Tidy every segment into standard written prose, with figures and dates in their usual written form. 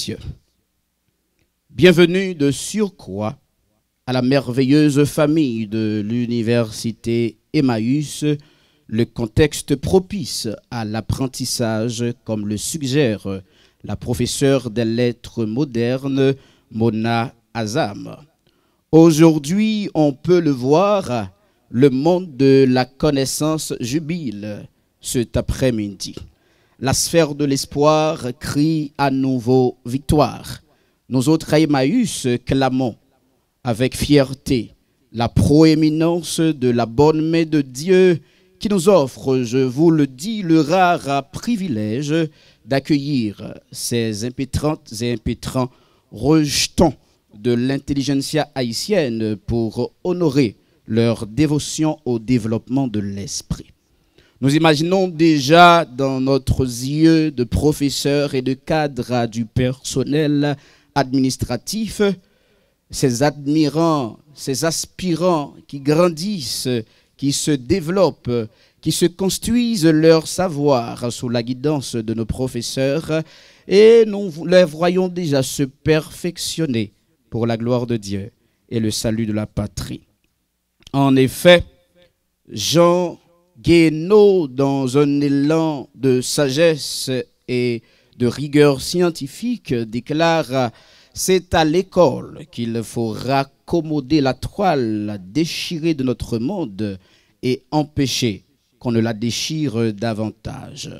messieurs, bienvenue de surcroît à la merveilleuse famille de l'université Emmaüs, le contexte propice à l'apprentissage, comme le suggère la professeure des lettres modernes, Mona Azam. Aujourd'hui, on peut le voir, le monde de la connaissance jubile cet après-midi. La sphère de l'espoir crie à nouveau victoire. Nous autres à Emmaüs clamons avec fierté la proéminence de la bonne main de Dieu qui nous offre, je vous le dis, le rare privilège d'accueillir ces impétrantes et impétrants rejetons de l'intelligentsia haïtienne pour honorer leur dévotion au développement de l'esprit. Nous imaginons déjà dans notre yeux de professeurs et de cadres du personnel administratif ces admirants, ces aspirants qui grandissent, qui se développent, qui se construisent leur savoir sous la guidance de nos professeurs et nous les voyons déjà se perfectionner pour la gloire de Dieu et le salut de la patrie. En effet, Jean Guéhenno, dans un élan de sagesse et de rigueur scientifique, déclare « C'est à l'école qu'il faut raccommoder la toile déchirée de notre monde et empêcher qu'on ne la déchire davantage. »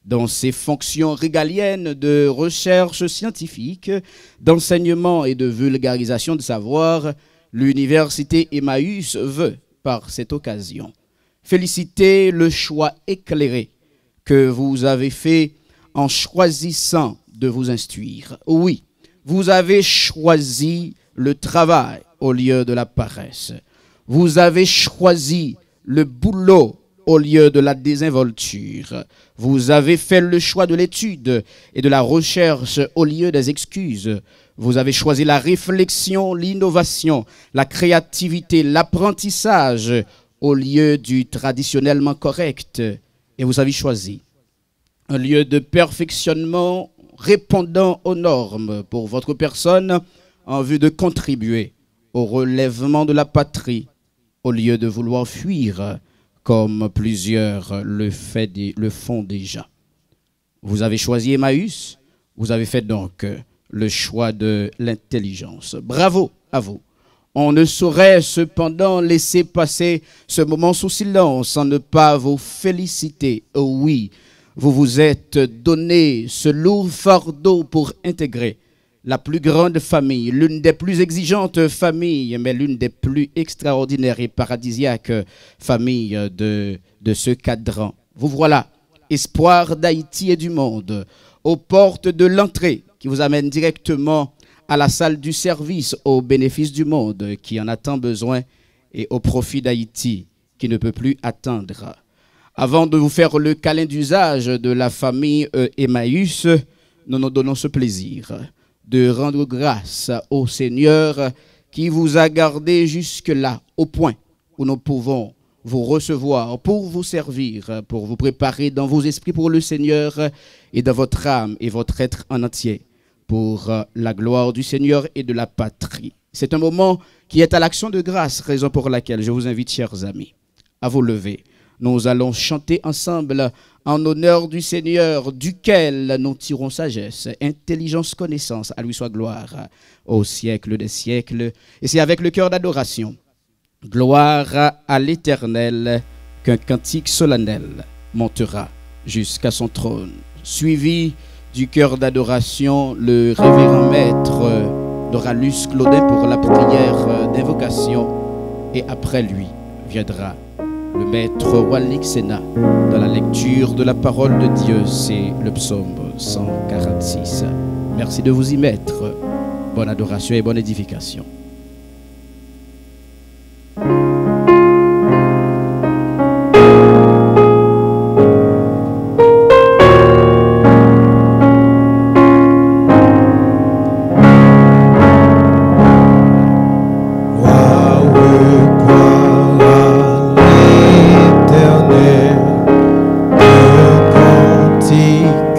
Dans ses fonctions régaliennes de recherche scientifique, d'enseignement et de vulgarisation de savoir, l'université Emmaüs veut, par cette occasion, féliciter le choix éclairé que vous avez fait en choisissant de vous instruire. Oui, vous avez choisi le travail au lieu de la paresse. Vous avez choisi le boulot au lieu de la désinvolture. Vous avez fait le choix de l'étude et de la recherche au lieu des excuses. Vous avez choisi la réflexion, l'innovation, la créativité, l'apprentissage au lieu du traditionnellement correct. Et vous avez choisi un lieu de perfectionnement répondant aux normes pour votre personne en vue de contribuer au relèvement de la patrie au lieu de vouloir fuir comme plusieurs le font déjà. Vous avez choisi Emmaüs, vous avez fait donc le choix de l'intelligence. Bravo à vous. On ne saurait cependant laisser passer ce moment sous silence sans ne pas vous féliciter. Oh oui, vous vous êtes donné ce lourd fardeau pour intégrer la plus grande famille, l'une des plus exigeantes familles, mais l'une des plus extraordinaires et paradisiaques familles de ce cadran. Vous voilà, espoir d'Haïti et du monde, aux portes de l'entrée qui vous amène directement à la salle du service au bénéfice du monde qui en a tant besoin et au profit d'Haïti qui ne peut plus attendre. Avant de vous faire le câlin d'usage de la famille Emmaüs, nous nous donnons ce plaisir de rendre grâce au Seigneur qui vous a gardé jusque-là, au point où nous pouvons vous recevoir pour vous servir, pour vous préparer dans vos esprits pour le Seigneur et dans votre âme et votre être en entier pour la gloire du Seigneur et de la patrie. C'est un moment qui est à l'action de grâce, raison pour laquelle je vous invite, chers amis, à vous lever. Nous allons chanter ensemble en honneur du Seigneur, duquel nous tirons sagesse, intelligence, connaissance. À lui soit gloire au siècle des siècles. Et c'est avec le cœur d'adoration, gloire à l'Éternel, qu'un cantique solennel montera jusqu'à son trône. Suivi du cœur d'adoration, le révérend maître Doralus Claudin pour la prière d'invocation. Et après lui viendra le maître Walnik Sena dans la lecture de la parole de Dieu, c'est le psaume 146. Merci de vous y mettre. Bonne adoration et bonne édification.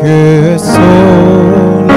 Que solennel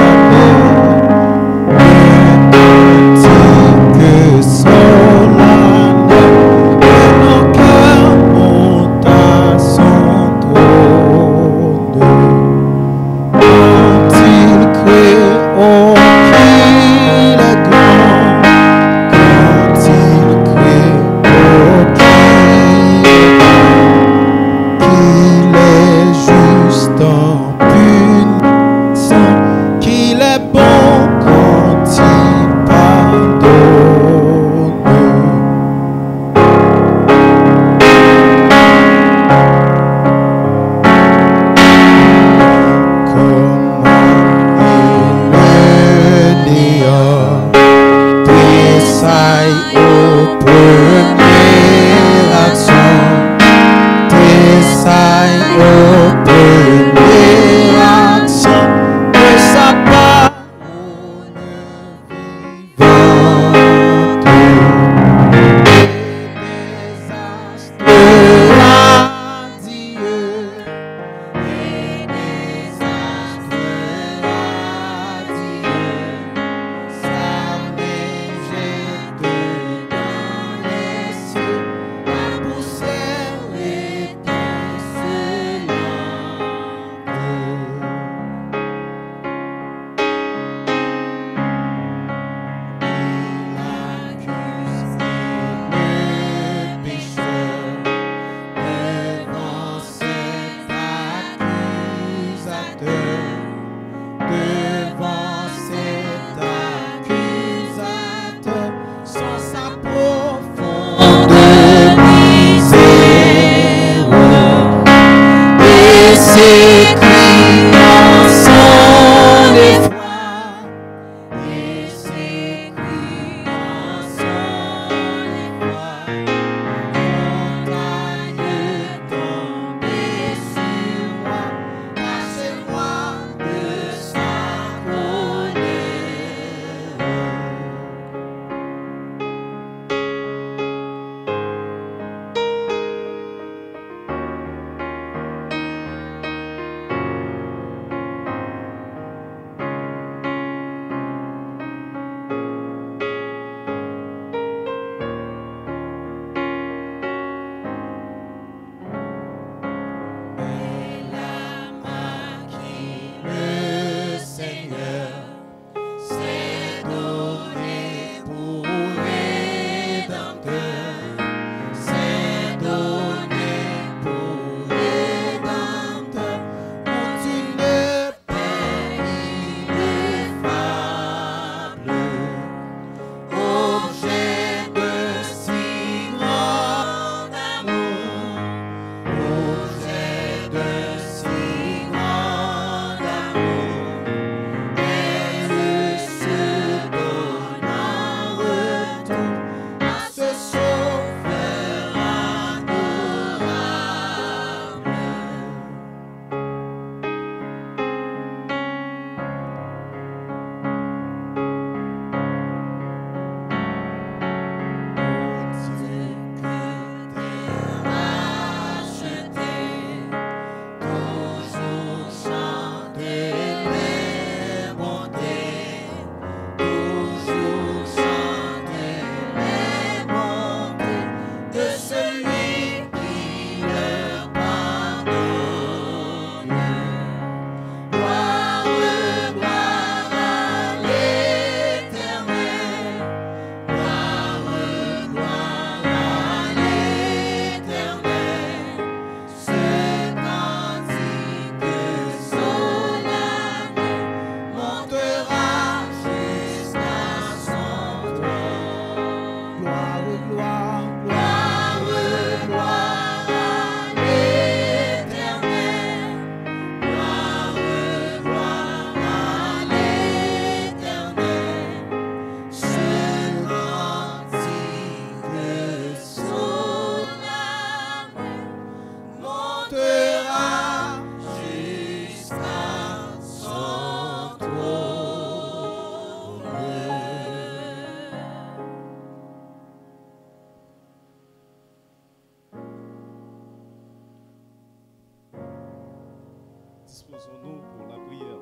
Disposons-nous pour la prière.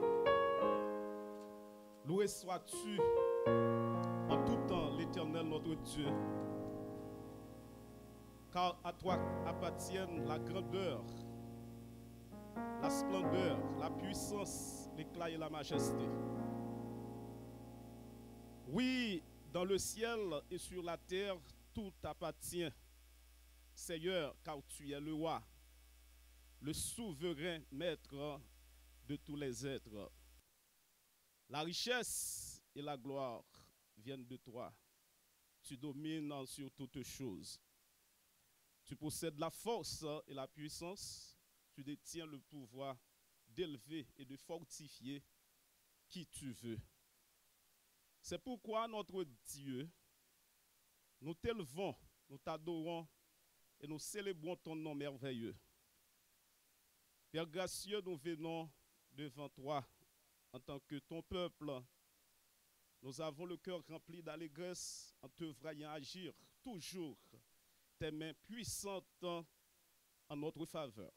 Loué sois-tu en tout temps, l'Éternel notre Dieu, car à toi appartiennent la grandeur, la splendeur, la puissance, l'éclat et la majesté. Oui, dans le ciel et sur la terre, tout t'appartient, Seigneur, car tu es le roi, le souverain maître de tous les êtres. La richesse et la gloire viennent de toi. Tu domines sur toutes choses. Tu possèdes la force et la puissance. Tu détiens le pouvoir d'élever et de fortifier qui tu veux. C'est pourquoi notre Dieu, nous t'élevons, nous t'adorons et nous célébrons ton nom merveilleux. Père gracieux, nous venons devant toi en tant que ton peuple. Nous avons le cœur rempli d'allégresse en te voyant agir toujours tes mains puissantes en notre faveur.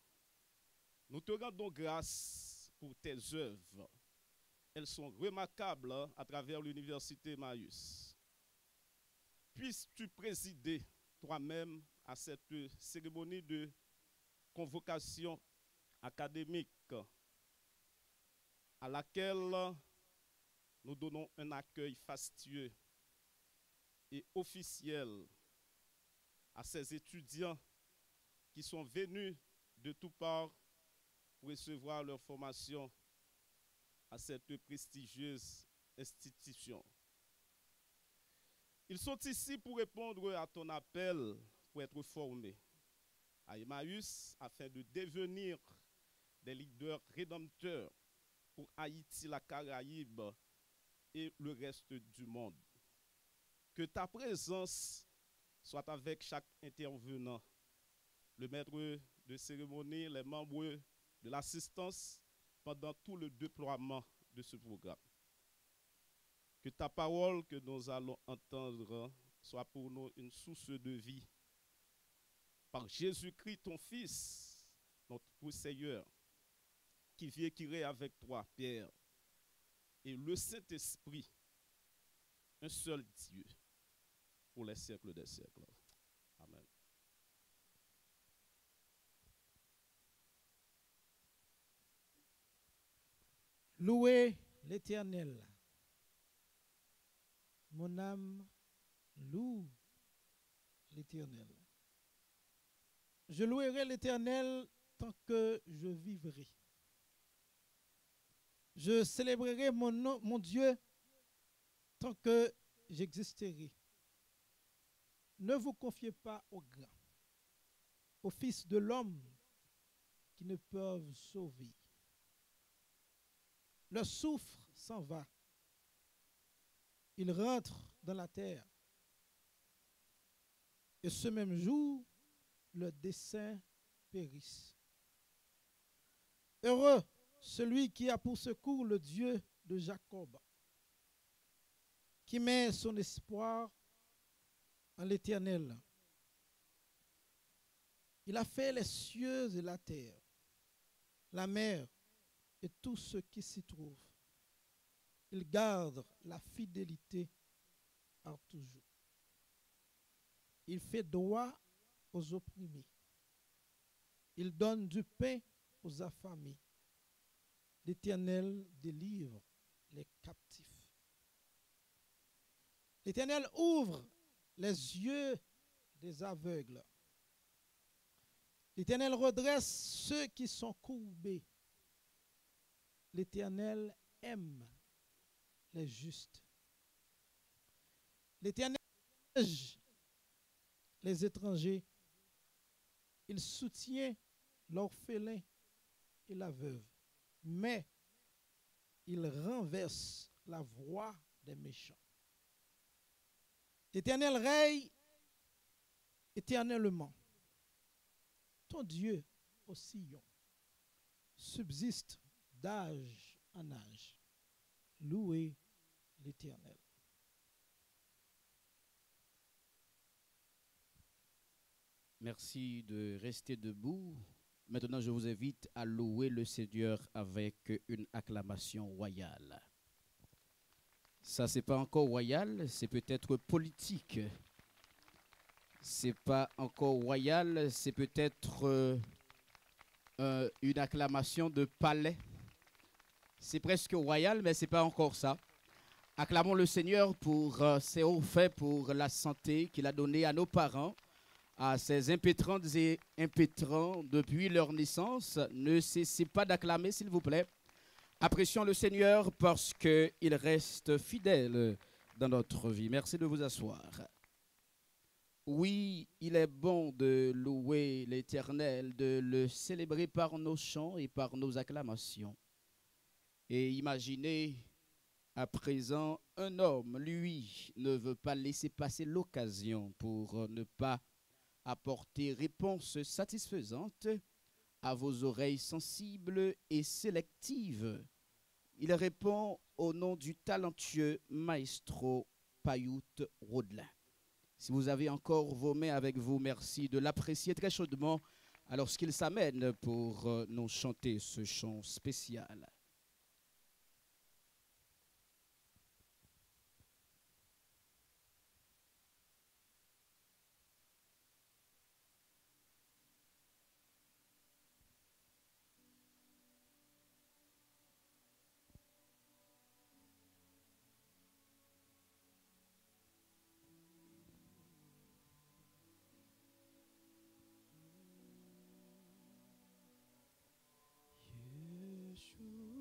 Nous te rendons grâce pour tes œuvres. Elles sont remarquables à travers l'université Emmaüs. Puisses-tu présider toi-même à cette cérémonie de convocation académique à laquelle nous donnons un accueil fastueux et officiel à ces étudiants qui sont venus de toutes parts pour recevoir leur formation à cette prestigieuse institution. Ils sont ici pour répondre à ton appel pour être formés à Emmaüs afin de devenir des leaders rédempteurs pour Haïti, la Caraïbe et le reste du monde. Que ta présence soit avec chaque intervenant, le maître de cérémonie, les membres de l'assistance pendant tout le déploiement de ce programme. Que ta parole que nous allons entendre soit pour nous une source de vie. Par Jésus-Christ, ton Fils, notre Seigneur, qui vit et qui règne avec toi, Père, et le Saint-Esprit, un seul Dieu, pour les siècles des siècles. Amen. Louez l'Éternel. Mon âme loue l'Éternel. Je louerai l'Éternel tant que je vivrai. Je célébrerai mon nom, mon Dieu, tant que j'existerai. Ne vous confiez pas aux grands, aux fils de l'homme qui ne peuvent sauver. Le souffle s'en va. Il rentre dans la terre. Et ce même jour, le dessein périsse. Heureux celui qui a pour secours le Dieu de Jacob, qui met son espoir en l'Éternel. Il a fait les cieux et la terre, la mer et tout ce qui s'y trouve. Il garde la fidélité à toujours. Il fait droit aux opprimés. Il donne du pain aux affamés. L'Éternel délivre les captifs. L'Éternel ouvre les yeux des aveugles. L'Éternel redresse ceux qui sont courbés. L'Éternel aime les justes. L'Éternel protège les étrangers. Il soutient l'orphelin et la veuve. Mais il renverse la voix des méchants. L'Éternel règne éternellement. Ton Dieu, ô Sion, subsiste d'âge en âge. Louez l'Éternel. Merci de rester debout. Maintenant, je vous invite à louer le Seigneur avec une acclamation royale. Ça, c'est pas encore royal, c'est peut-être politique. C'est pas encore royal, c'est peut-être une acclamation de palais. C'est presque royal, mais c'est pas encore ça. Acclamons le Seigneur pour ses hauts faits, pour la santé qu'il a donnée à nos parents, à ces impétrantes et impétrants depuis leur naissance. Ne cessez pas d'acclamer, s'il vous plaît. Apprécions le Seigneur parce qu'il reste fidèle dans notre vie. Merci de vous asseoir. Oui, il est bon de louer l'Éternel, de le célébrer par nos chants et par nos acclamations. Et imaginez à présent un homme, lui, ne veut pas laisser passer l'occasion pour ne pas apporter réponse satisfaisante à vos oreilles sensibles et sélectives. Il répond au nom du talentueux maestro Payout Rodelin. Si vous avez encore vos mains avec vous, merci de l'apprécier très chaudement alors qu'il s'amène pour nous chanter ce chant spécial. Yeshua.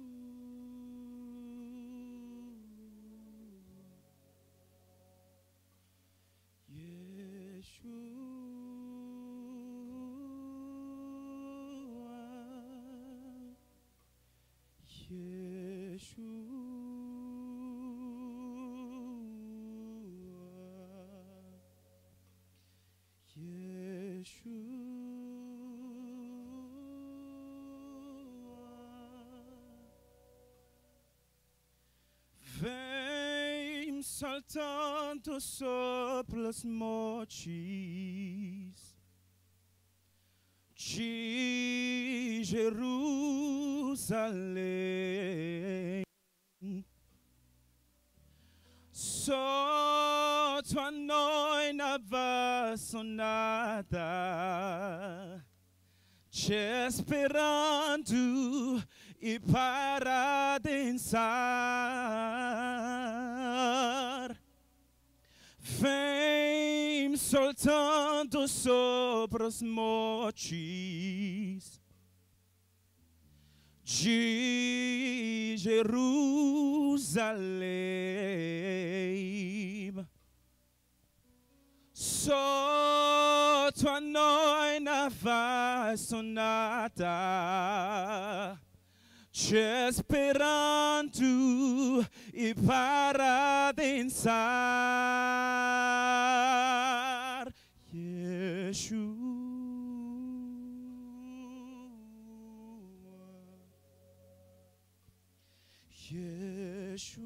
soltanto sopra smocis de Jerusalém. Só tua noina vassonada, te esperando e para dançar. Vem soltando sobre os montes de Jerusalém. Só tua noina vassonada, te esperando e para dançar. Yeshua, Yeshua,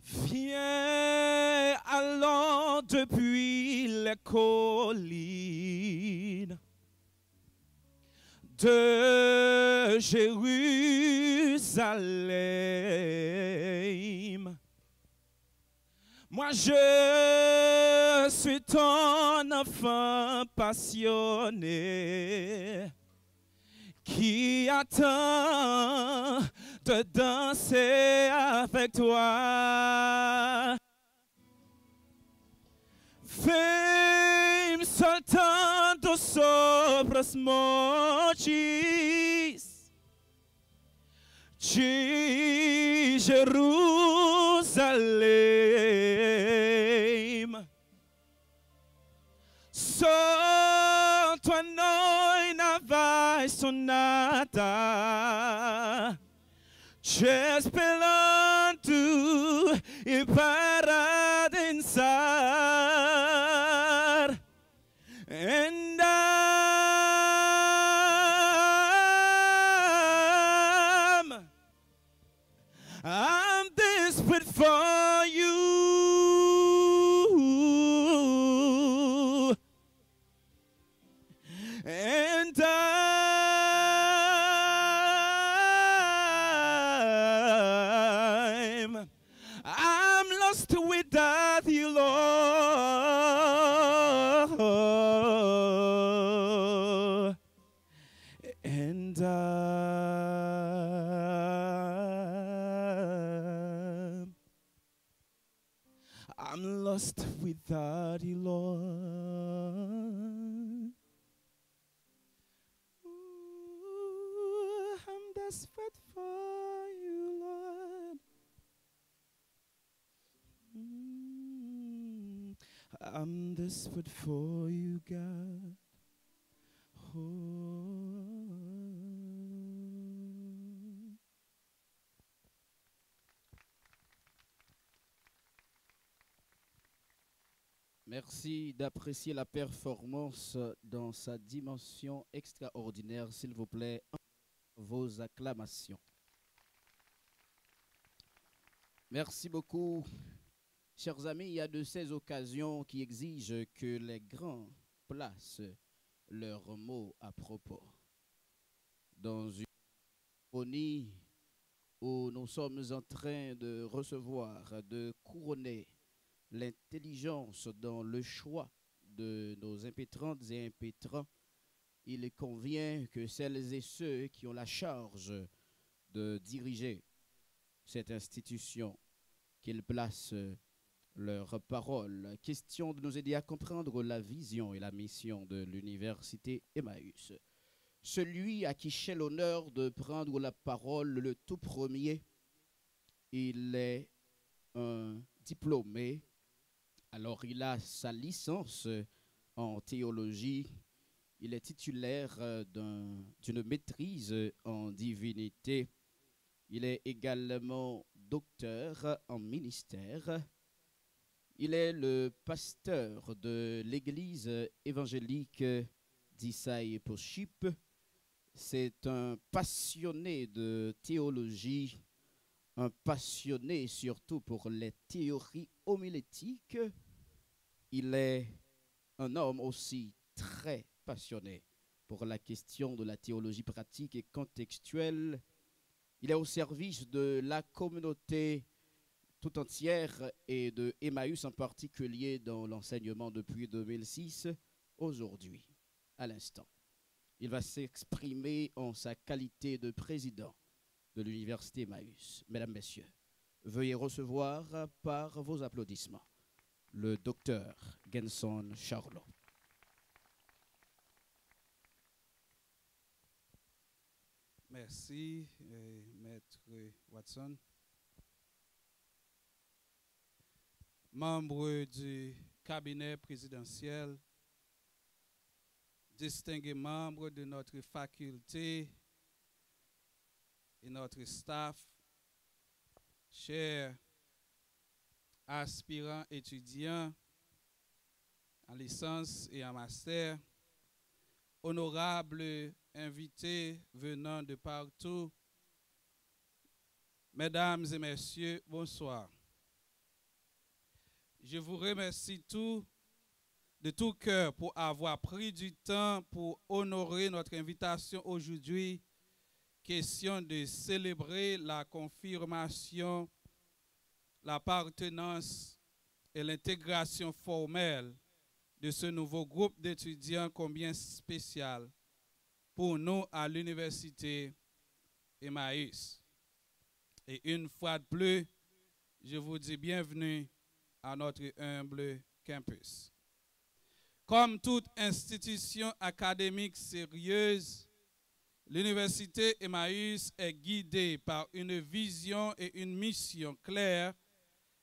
viens allons depuis les collines de Jérusalem. Moi je suis ton enfant passionné qui attend de danser avec toi. Vem soltando sobre os montes de Jerusalém. Só tua noina vassonada, te esperando e para dançar. And I'm desperate for you. And I'm lost without you, Lord. And I'm lost without you, Lord. Ooh, I'm desperate for you, Lord. I'm desperate for you, God. Oh. Merci d'apprécier la performance dans sa dimension extraordinaire. S'il vous plaît, vos acclamations. Merci beaucoup. Chers amis, il y a de ces occasions qui exigent que les grands placent leurs mots à propos. Dans une cérémonie où nous sommes en train de recevoir, de couronner l'intelligence dans le choix de nos impétrantes et impétrants, il convient que celles et ceux qui ont la charge de diriger cette institution, qu'ils placent leurs paroles. Question de nous aider à comprendre la vision et la mission de l'université Emmaüs. Celui à qui j'ai l'honneur de prendre la parole le tout premier, il est un diplômé. Alors il a sa licence en théologie Il est titulaire d'une maîtrise en divinité. Il est également docteur en ministère. Il est le pasteur de l'église évangélique d'Issaïe-Pochip. C'est un passionné de théologie, un passionné surtout pour les théories homilétiques. Il est un homme aussi très passionné pour la question de la théologie pratique et contextuelle. Il est au service de la communauté tout entière et de Emmaüs en particulier dans l'enseignement depuis 2006 aujourd'hui, à l'instant. Il va s'exprimer en sa qualité de président de l'université Emmaüs. Mesdames, Messieurs, veuillez recevoir par vos applaudissements le docteur Genson Charlot. Merci, Maître Watson. Membre du cabinet présidentiel, distingués membres de notre faculté et notre staff, chers aspirants étudiants en licence et en master, honorables invités venant de partout, mesdames et messieurs, bonsoir. Je vous remercie de tout cœur pour avoir pris du temps pour honorer notre invitation aujourd'hui. Question de célébrer la confirmation, l'appartenance et l'intégration formelle de ce nouveau groupe d'étudiants combien spécial pour nous à l'université Emmaüs. Et une fois de plus, je vous dis bienvenue à notre humble campus. Comme toute institution académique sérieuse, l'université Emmaüs est guidée par une vision et une mission claires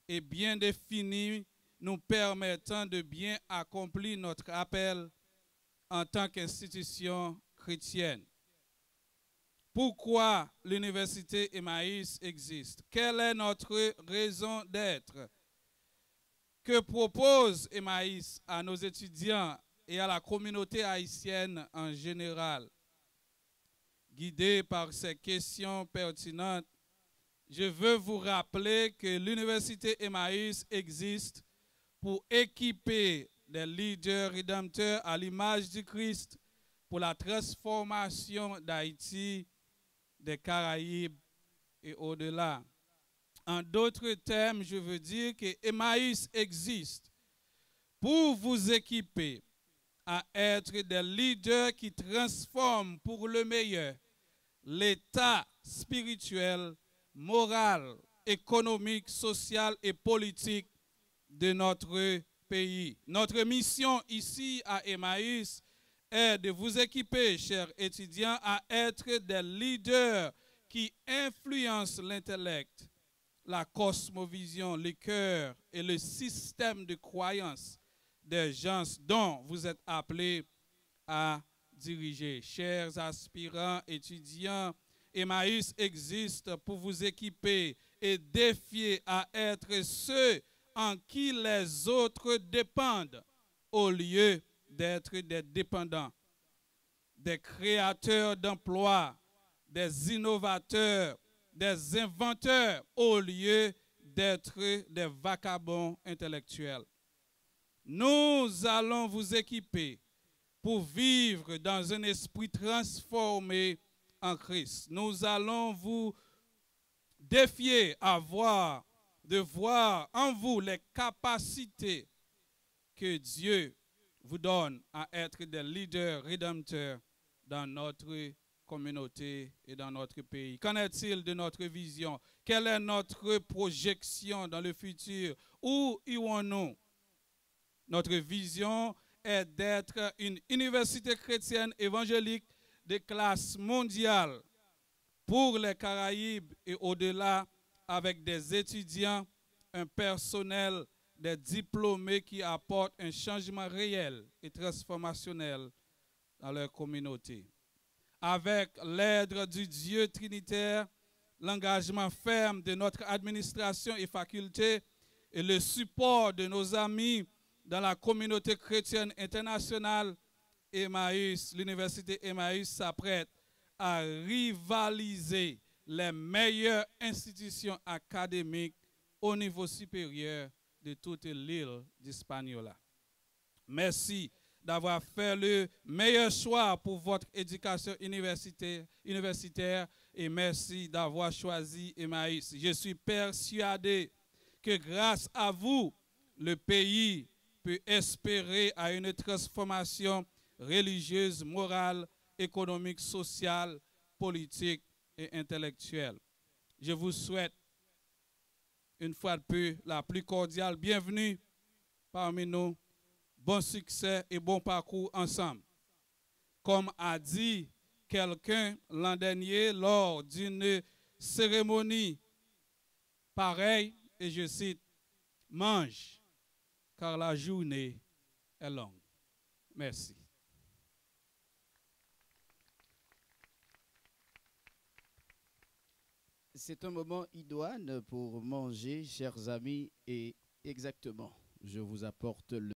et bien définies, nous permettant de bien accomplir notre appel en tant qu'institution chrétienne. Pourquoi l'université Emmaüs existe? Quelle est notre raison d'être? Que propose Emmaüs à nos étudiants et à la communauté haïtienne en général? Guidé par ces questions pertinentes, je veux vous rappeler que l'université Emmaüs existe pour équiper des leaders rédempteurs à l'image du Christ pour la transformation d'Haïti, des Caraïbes et au-delà. En d'autres termes, je veux dire que Emmaüs existe pour vous équiper à être des leaders qui transforment pour le meilleur l'état spirituel, moral, économique, social et politique de notre pays. Notre mission ici à Emmaüs est de vous équiper, chers étudiants, à être des leaders qui influencent l'intellect, la cosmovision, le cœur et le système de croyance des gens dont vous êtes appelés à diriger. Chers aspirants, étudiants, Emmaüs existe pour vous équiper et défier à être ceux en qui les autres dépendent au lieu d'être des dépendants, des créateurs d'emplois, des innovateurs, des inventeurs au lieu d'être des vagabonds intellectuels. Nous allons vous équiper pour vivre dans un esprit transformé en Christ. Nous allons vous défier de voir en vous les capacités que Dieu vous donne à être des leaders rédempteurs dans notre communauté et dans notre pays. Qu'en est-il de notre vision? Quelle est notre projection dans le futur? Où irons-nous? Notre vision est d'être une université chrétienne évangélique de classe mondiale pour les Caraïbes et au-delà, avec des étudiants, un personnel, des diplômés qui apportent un changement réel et transformationnel dans leur communauté. Avec l'aide du Dieu trinitaire, l'engagement ferme de notre administration et faculté et le support de nos amis dans la communauté chrétienne internationale, Emmaüs, l'université Emmaüs s'apprête à rivaliser les meilleures institutions académiques au niveau supérieur de toute l'île d'Hispaniola. Merci d'avoir fait le meilleur choix pour votre éducation universitaire et merci d'avoir choisi Emmaüs. Je suis persuadé que grâce à vous, le pays peut espérer à une transformation religieuse, morale, économique, sociale, politique et intellectuelle. Je vous souhaite une fois de plus la plus cordiale bienvenue parmi nous. Bon succès et bon parcours ensemble. Comme a dit quelqu'un l'an dernier lors d'une cérémonie pareille, et je cite, « Mange, car la journée est longue. » Merci. C'est un moment idoine pour manger, chers amis, et exactement, je vous apporte le